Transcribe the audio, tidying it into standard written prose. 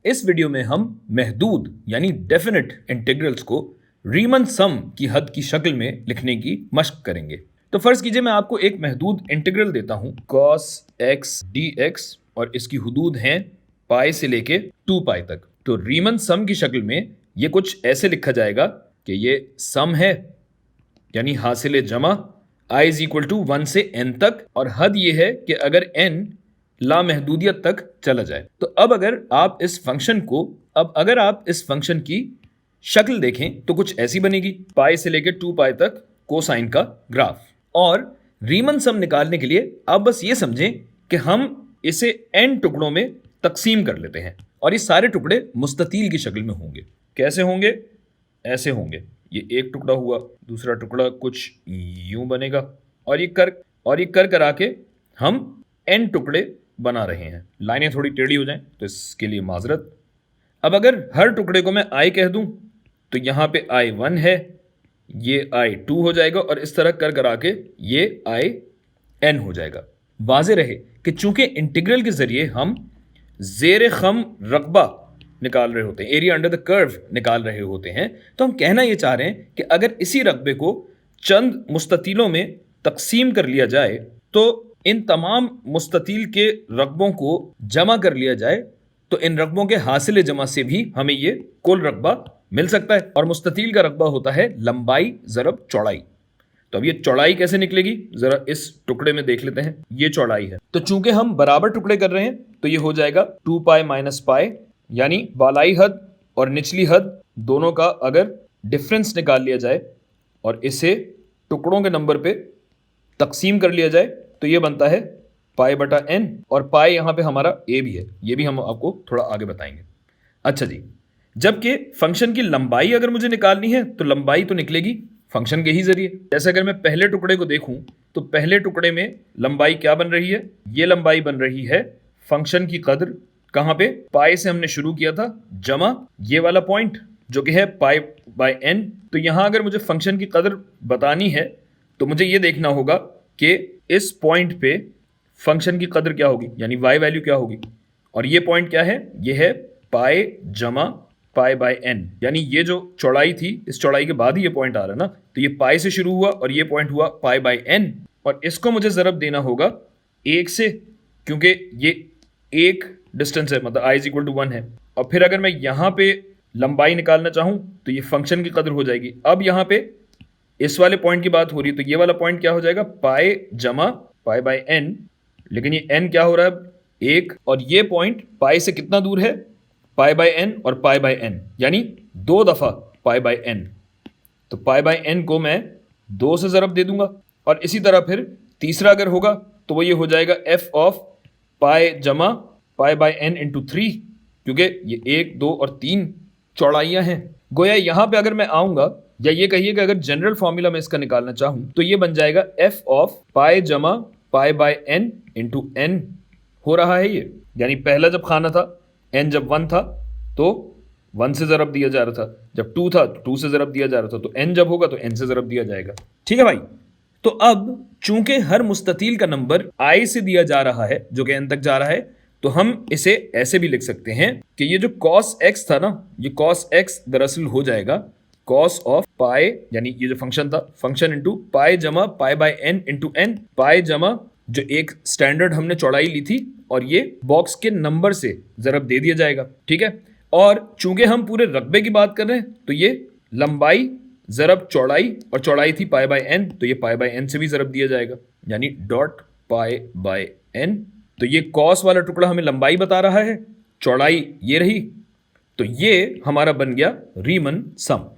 इस वीडियो में हम महदूद यानी डेफिनेट इंटीग्रल्स को रीमन सम की हद की शक्ल में लिखने की मशक करेंगे। तो फर्ज कीजिए मैं आपको एक महदूद इंटीग्रल देता हूं cos x dx और इसकी हुदूद हैं पाई से लेके 2 पाई तक। तो रीमन सम की शक्ल में ये कुछ ऐसे लिखा जाएगा कि ये सम है यानी हासिल जमा i इज इक्वल टू 1 से n तक, और हद ये है कि अगर n लामहदूदियत तक चला जाए। तो अब अगर आप इस फंक्शन की शक्ल देखें तो कुछ ऐसी बनेगी, पाई से लेकर 2 पाई तक कोसाइन का ग्राफ। और रीमन सम निकालने के लिए आप बस ये समझें कि हम इसे n टुकड़ों में तकसीम कर लेते हैं और ये सारे टुकड़े मुस्ततील की शक्ल में होंगे। कैसे होंगे? ऐसे होंगे। ये एक टुकड़ा हुआ, दूसरा टुकड़ा कुछ यूं बनेगा, और ये कर करा के हम n टुकड़े बना रहे हैं। लाइनें थोड़ी टेढ़ी हो जाएं तो इसके लिए माजरत। अब अगर हर टुकड़े को मैं i कह दूं तो यहाँ पे i1 है, ये i2 हो जाएगा, और इस तरह कर करा के ये in हो जाएगा। वाज़े रहे कि चूंकि इंटीग्रल के जरिए हम ज़ेर खम रकबा निकाल रहे होते हैं, एरिया अंडर द कर्व निकाल रहे होते हैं, तो हम कहना ये चाह रहे हैं कि अगर इसी रकबे को चंद मुस्ततीलों में तकसीम कर लिया जाए तो इन तमाम मुस्ततील के रकबों को जमा कर लिया जाए तो इन रकबों के हासिल जमा से भी हमें ये कुल रकबा मिल सकता है। और मुस्ततील का रकबा होता है लंबाई ज़रब चौड़ाई। तो अब ये चौड़ाई कैसे निकलेगी, जरा इस टुकड़े में देख लेते हैं। ये चौड़ाई है, तो चूंकि हम बराबर टुकड़े कर रहे हैं तो ये हो जाएगा 2 पाई माइनस पाई, यानी बालाई हद और निचली हद दोनों का अगर डिफरेंस निकाल लिया जाए और इसे टुकड़ों के नंबर पे तकसीम कर लिया जाए तो ये बनता है पाई बटा n, और पाई यहाँ पे हमारा a भी है, ये भी हम आपको थोड़ा आगे बताएंगे। अच्छा जी, जबकि फंक्शन की लंबाई अगर मुझे निकालनी है तो लंबाई तो निकलेगी फंक्शन के ही जरिए। जैसे अगर मैं पहले टुकड़े को देखूं तो पहले टुकड़े में लंबाई क्या बन रही है? ये लंबाई बन रही है फंक्शन की कदर, कहाँ पे? पाई से हमने शुरू किया था, जमा ये वाला पॉइंट जो कि है पाई बाय n। तो यहाँ अगर मुझे फंक्शन की कदर बतानी है तो मुझे ये देखना होगा कि इस पॉइंट पे फंक्शन की कदर क्या होगी, यानी y वैल्यू क्या होगी। और ये पॉइंट क्या है? ये है पाई जमा पाई बाय n, यानी ये जो चौड़ाई थी इस चौड़ाई के बाद ही ये पॉइंट आ रहा है ना। तो ये पाई से शुरू हुआ और ये पॉइंट हुआ पाई बाय n, और इसको मुझे ज़रब देना होगा 1 से, क्योंकि ये एक डिस्टेंस है, मतलब i इज इक्वल टू 1 है। और फिर अगर मैं यहाँ पे लंबाई निकालना चाहूँ तो ये फंक्शन की कदर हो जाएगी। अब यहाँ पे इस वाले पॉइंट की बात हो रही है तो ये वाला पॉइंट क्या हो जाएगा? पाई जमा पाई बाय n, लेकिन ये n क्या हो रहा है? 1, और ये पॉइंट पाई से कितना दूर है? पाई बाय n और पाई बाय n, यानी 2 दफ़ा पाई बाय n। तो पाई बाय n को मैं 2 से ज़रब दे दूंगा, और इसी तरह फिर तीसरा अगर होगा तो वो ये हो जाएगा f ऑफ पाई जमा पाई बाय n इंटू 3, क्योंकि ये 1, 2 और 3 चौड़ाइयाँ हैं। गोया यहाँ पे अगर मैं आऊँगा, या ये कहिए कि अगर जनरल फॉर्मूला में इसका निकालना चाहूँ तो ये बन जाएगा f ऑफ पाई जमा pi by n into n हो रहा है ये, यानी पहला जब खाना था n जब 1 था तो 1 से ज़रब दिया जा रहा था, जब 2 था तो 2 से ज़रब दिया जा रहा था, तो n जब होगा तो n से ज़रब दिया जाएगा। ठीक है भाई। तो अब चूंकि हर मुस्ततील का नंबर i से दिया जा रहा है जो कि n तक जा रहा है, तो हम इसे ऐसे भी लिख सकते हैं कि ये जो cos x था ना, ये cos x दरअसल हो जाएगा cos ऑफ पाई, यानी ये जो फंक्शन था, फंक्शन इंटू पाई जमा pi by n into n, पाई जमा जो एक स्टैंडर्ड हमने चौड़ाई ली थी और ये बॉक्स के नंबर से ज़रब दे दिया जाएगा। ठीक है। और चूंकि हम पूरे रकबे की बात कर रहे हैं तो ये लंबाई ज़रब चौड़ाई, और चौड़ाई थी पाई बाय n, तो ये पाई बाय n से भी ज़रब दिया जाएगा, यानी डॉट पाई बाय n। तो ये कॉस वाला टुकड़ा हमें लंबाई बता रहा है, चौड़ाई ये रही, तो ये हमारा बन गया रीमन सम।